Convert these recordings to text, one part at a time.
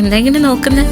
എന്തെങ്കിലും നോക്കുന്നേ?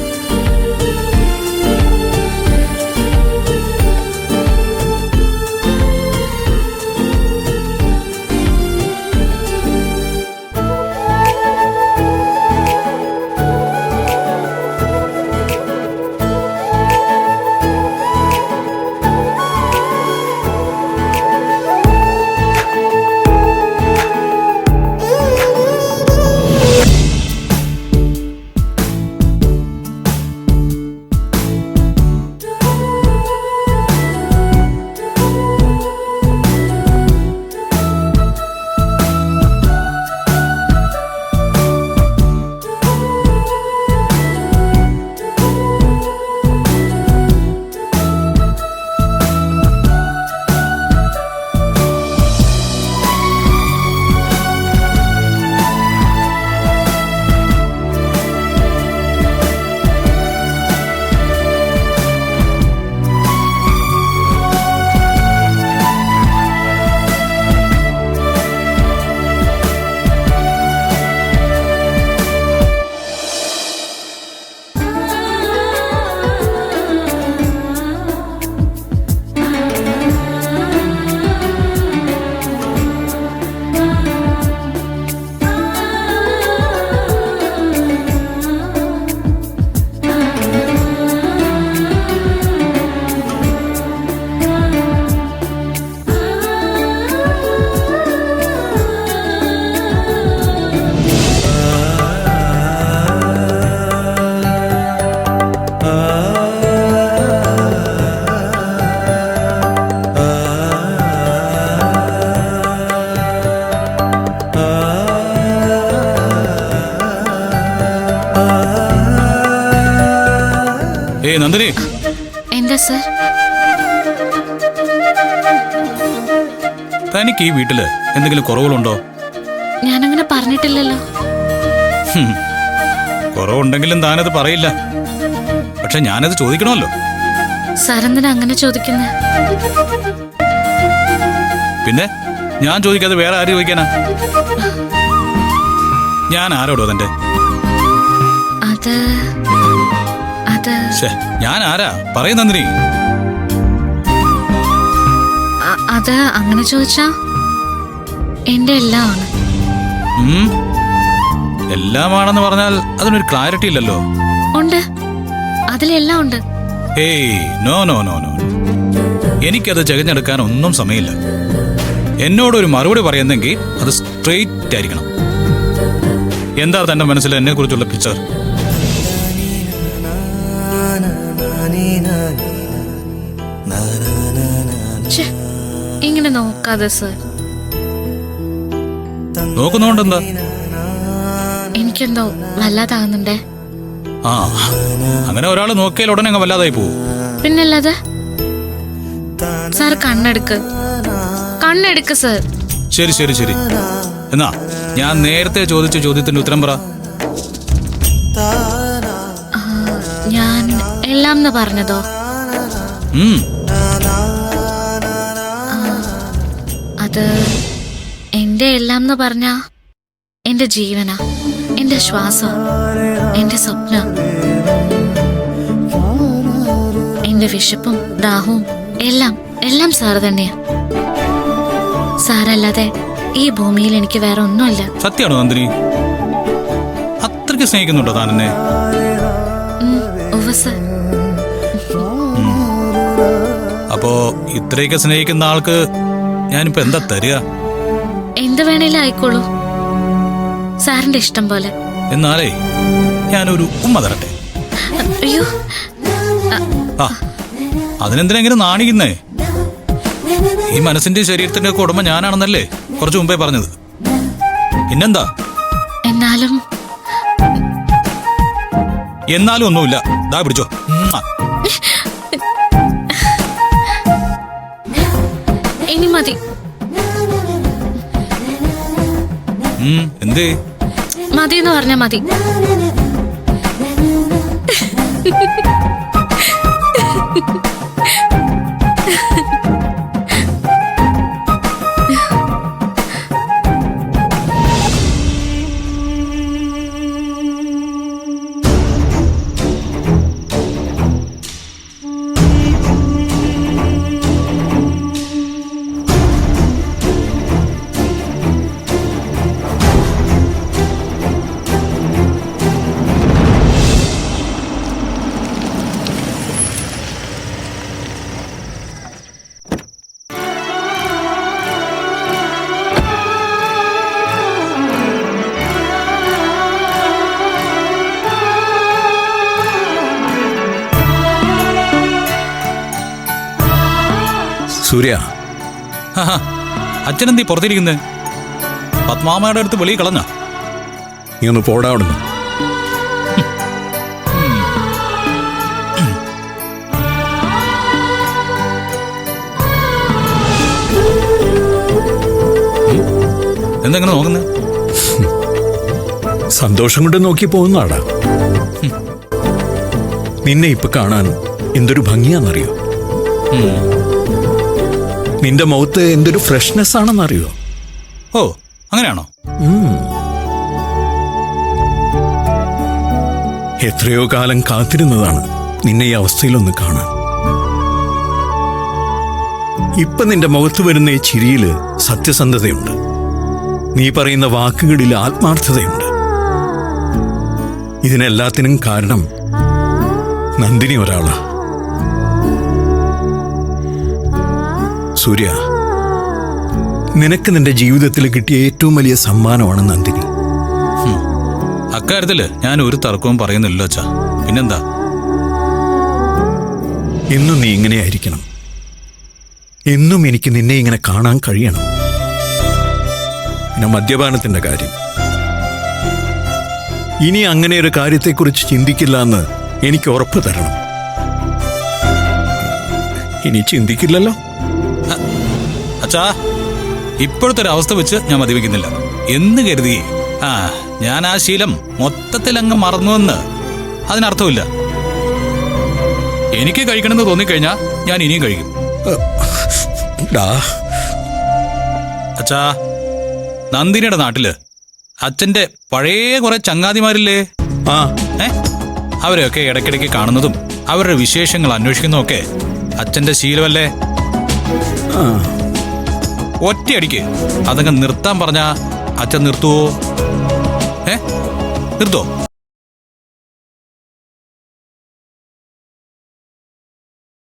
നന്ദിനി, എന്താ സർ? തനിക്ക് ഈ വീട്ടില് എന്തെങ്കിലും കുറവുകളുണ്ടോ? ഞാനങ്ങനെ പറഞ്ഞിട്ടില്ലല്ലോ. കുറവുണ്ടെങ്കിലും താനത് പറയില്ല. പക്ഷെ ഞാനത് ചോദിക്കണമല്ലോ. സാറെന്തിനാ അങ്ങനെ ചോദിക്കുന്നേ? പിന്നെ ഞാൻ ചോദിക്കാതെ വേറെ ആര് ചോദിക്കാനാ? ഞാൻ ആരോടോ തന്റെ? ഞാൻ ആരാ? പറയും നന്ദിനി. അത് അങ്ങനെ ചോദിച്ചാ എന്റെ എല്ലാമാണ്. എല്ലാമാണെന്ന് പറഞ്ഞാൽ അതിനൊരു ക്ലാരിറ്റി ഇല്ലല്ലോ. ഉണ്ട്, അതിലെല്ലാം ഉണ്ട്. ഏയ് നോ നോ നോ നോ, എനിക്കത് ചകഞ്ഞെടുക്കാൻ ഒന്നും സമയമില്ല. എന്നോടൊരു മറുപടി പറയുന്നെങ്കിൽ അത് സ്ട്രെയിറ്റ് ആയിരിക്കണം. എന്താ തന്റെ മനസ്സിൽ എന്നെ കുറിച്ചുള്ള പിക്ചർ? ഇങ്ങനെ നോക്കാതെ സർ. നോക്കുന്നോണ്ടെന്താ? എനിക്കെന്തോ വല്ലാതാകുന്നുണ്ടേ. ആ, അങ്ങനെ ഒരാള് നോക്കിയാൽ ഉടനെ അങ്ങ് വല്ലാതായി പോവും. പിന്നല്ലാതെ. സാർ കണ്ണെടുക്ക് സർ. ശരി ശരി ശരി, എന്നാ ഞാൻ നേരത്തെ ചോദിച്ച ചോദ്യത്തിന്റെ ഉത്തരം പറ. ഞാൻ എല്ലാം എന്ന് പറഞ്ഞതോ? അത് എന്റെ എല്ലാം എന്ന് പറഞ്ഞ എന്റെ ജീവനാ, എന്റെ ശ്വാസം, എന്റെ സ്വപ്നം, എന്റെ വിശപ്പും ദാഹവും എല്ലാം എല്ലാം സാറ് തന്നെയാ. സാറല്ലാതെ ഈ ഭൂമിയിൽ എനിക്ക് വേറെ ഒന്നുമില്ല. സത്യമാണോ നന്ദിനി? അത്രയ്ക്ക് സ്നേഹിക്കുന്നുണ്ടോ താൻ എന്നെ? അപ്പോ ഇത്രയൊക്കെ സ്നേഹിക്കുന്ന ആൾക്ക് ഞാനിപ്പോ എന്താ തരിക? എന്ത് വേണേലും ആയിക്കോളൂ, സാറിന്റെ ഇഷ്ടം പോലെ. എന്നാലേ ഞാനൊരു ഉമ്മ തരട്ടെ? അയ്യോ, അതിനെന്തിനെങ്ങനെ നാണിക്കുന്നേ? ഈ മനസ്സിന്റെ ശരീരത്തിന്റെ ഒക്കെ ഉടമ ഞാനാണെന്നല്ലേ കുറച്ചു മുമ്പേ പറഞ്ഞത്. പിന്നെന്താ? എന്നാലും ഒന്നുമില്ല. ദാ പിടിച്ചോ. ഇനി മതി. എന്തേ? മതി എന്ന് പറഞ്ഞാ മതി. സൂര്യ, അച്ഛനെന്തീ പുറത്തിരിക്കുന്നത്? പത്മാമ്മയുടെ അടുത്ത് വെളിയിൽ കളഞ്ഞ? നീ ഒന്ന് പോടാ അവിടുന്ന്. എന്തെങ്ങനെ നോക്കുന്നത്? സന്തോഷം കൊണ്ട് നോക്കി പോകുന്നാടാ. നിന്നെ ഇപ്പൊ കാണാൻ എന്തൊരു ഭംഗിയാന്നറിയോ? നിന്റെ മുഖത്ത് എന്തൊരു ഫ്രഷ്നെസ് ആണെന്നറിയോ? ഓ, അങ്ങനെയാണോ? എത്രയോ കാലം കാത്തിരുന്നതാണ് നിന്നെ ഈ അവസ്ഥയിലൊന്ന് കാണാൻ. ഇപ്പൊ നിന്റെ മുഖത്ത് വരുന്ന ഈ ചിരിയില് സത്യസന്ധതയുണ്ട്. നീ പറയുന്ന വാക്കുകളിൽ ആത്മാർത്ഥതയുണ്ട്. ഇതിനെല്ലാത്തിനും കാരണം നന്ദിനി ഒരാളാ. സൂര്യ, നിനക്ക് നിന്റെ ജീവിതത്തിൽ കിട്ടിയ ഏറ്റവും വലിയ സമ്മാനമാണ് നന്ദിനി. അക്കാര്യത്തില് ഞാൻ ഒരു തർക്കവും പറയുന്നില്ല അച്ഛാ. പിന്നെന്താ? എന്നും നീ ഇങ്ങനെയായിരിക്കണം. എന്നും എനിക്ക് നിന്നെ ഇങ്ങനെ കാണാൻ കഴിയണം. പിന്നെ മദ്യപാനത്തിന്റെ കാര്യം, ഇനി അങ്ങനെ ഒരു കാര്യത്തെക്കുറിച്ച് ചിന്തിക്കില്ല എന്ന് എനിക്ക് ഉറപ്പ് തരണം. ഇനി ചിന്തിക്കില്ലല്ലോ? അച്ഛാ, ഇപ്പോഴത്തെ ഒരു അവസ്ഥ വെച്ച് ഞാൻ മദ്യപിക്കുന്നില്ല എന്ന് കരുതി ഞാൻ ആ ശീലം മൊത്തത്തിൽ അങ്ങ് മറന്നുവെന്ന് അതിനർത്ഥമില്ല. എനിക്ക് കഴിക്കണമെന്ന് തോന്നിക്കഴിഞ്ഞാൽ ഞാൻ ഇനിയും കഴിക്കും. അച്ഛാ, നന്ദിനിയുടെ നാട്ടില് അച്ഛന്റെ പഴയ കുറെ ചങ്ങാതിമാരില്ലേ? അവരെയൊക്കെ ഇടയ്ക്കിടയ്ക്ക് കാണുന്നതും അവരുടെ വിശേഷങ്ങൾ അന്വേഷിക്കുന്നതും ഒക്കെ അച്ഛന്റെ ശീലമല്ലേ? ഒറ്റയടിക്ക് അതങ്ങ് നിർത്താൻ പറഞ്ഞാ അച്ഛൻ നിർത്തുവോ? നിർത്തോ?